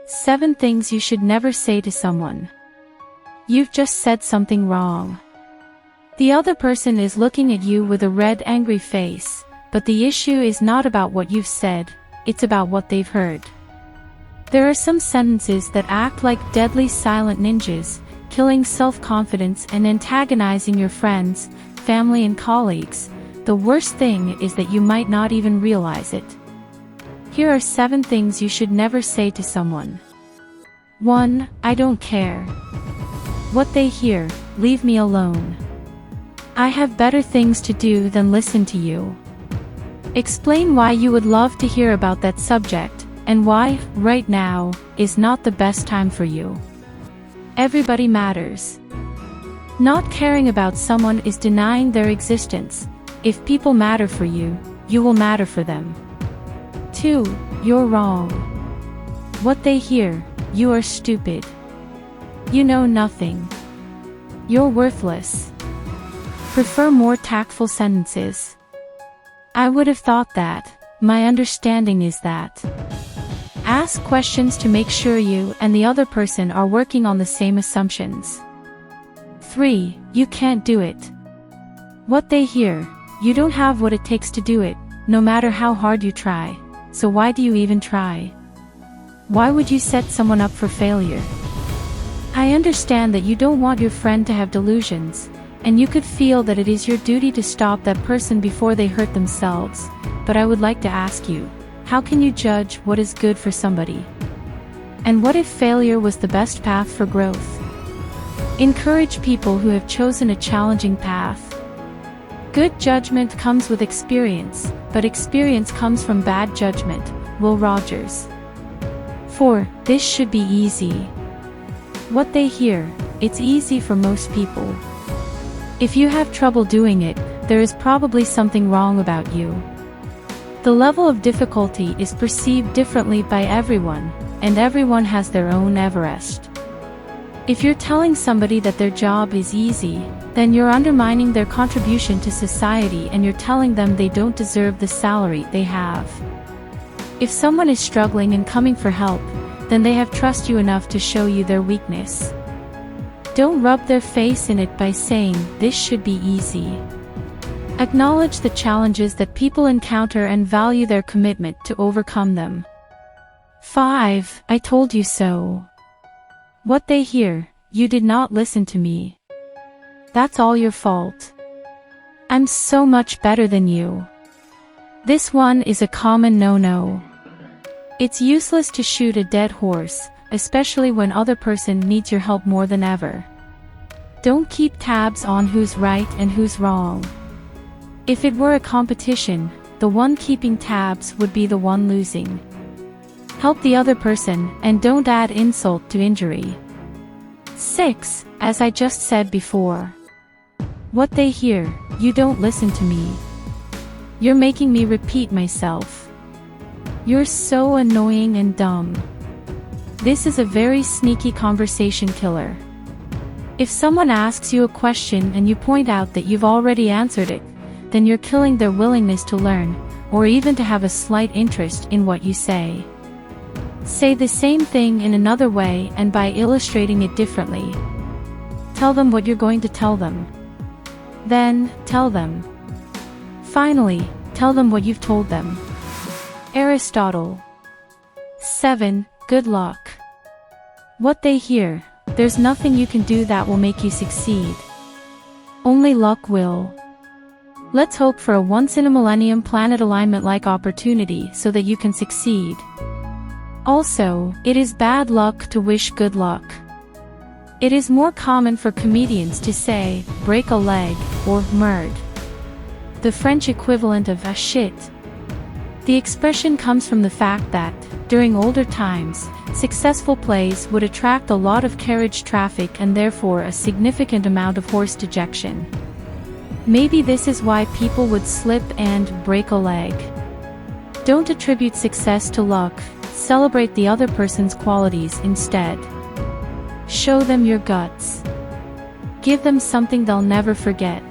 7 things you should never say to someone. You've just said something wrong. The other person is looking at you with a red, angry face, but the issue is not about what you've said, it's about what they've heard. There are some sentences that act like deadly silent ninjas, killing self-confidence and antagonizing your friends, family and colleagues. The worst thing is that you might not even realize it. Here are 7 things you should never say to someone. 1. I don't care. What they hear, leave me alone. I have better things to do than listen to you. Explain why you would love to hear about that subject, and why, right now, is not the best time for you. Everybody matters. Not caring about someone is denying their existence. If people matter for you, you will matter for them. 2. You're wrong. What they hear, you are stupid. You know nothing. You're worthless. Prefer more tactful sentences. I would have thought that. My understanding is that. Ask questions to make sure you and the other person are working on the same assumptions. 3. You can't do it. What they hear, you don't have what it takes to do it, no matter how hard you try. So why do you even try? Why would you set someone up for failure? I understand that you don't want your friend to have delusions, and you could feel that it is your duty to stop that person before they hurt themselves, but I would like to ask you, how can you judge what is good for somebody? And what if failure was the best path for growth? Encourage people who have chosen a challenging path. Good judgment comes with experience, but experience comes from bad judgment. Will Rogers. 4. This should be easy. What they hear, it's easy for most people. If you have trouble doing it, there is probably something wrong about you. The level of difficulty is perceived differently by everyone, and everyone has their own Everest. If you're telling somebody that their job is easy, then you're undermining their contribution to society and you're telling them they don't deserve the salary they have. If someone is struggling and coming for help, then they have trust you enough to show you their weakness. Don't rub their face in it by saying, this should be easy. Acknowledge the challenges that people encounter and value their commitment to overcome them. 5. I told you so. What they hear, you did not listen to me. That's all your fault. I'm so much better than you. This one is a common no-no. It's useless to shoot a dead horse, especially when other person needs your help more than ever. Don't keep tabs on who's right and who's wrong. If it were a competition, the one keeping tabs would be the one losing. Help the other person, and don't add insult to injury. 6. As I just said before. What they hear, you don't listen to me. You're making me repeat myself. You're so annoying and dumb. This is a very sneaky conversation killer. If someone asks you a question and you point out that you've already answered it, then you're killing their willingness to learn, or even to have a slight interest in what you say. Say the same thing in another way and by illustrating it differently. Tell them what you're going to tell them. Then, tell them. Finally, tell them what you've told them. Aristotle. 7. Good luck. What they hear, there's nothing you can do that will make you succeed. Only luck will. Let's hope for a once-in-a-millennium planet alignment-like opportunity so that you can succeed. Also, it is bad luck to wish good luck. It is more common for comedians to say, break a leg, or merde. The French equivalent of shit. The expression comes from the fact that, during older times, successful plays would attract a lot of carriage traffic and therefore a significant amount of horse dejection. Maybe this is why people would slip and break a leg. Don't attribute success to luck, celebrate the other person's qualities instead. Show them your guts. Give them something they'll never forget.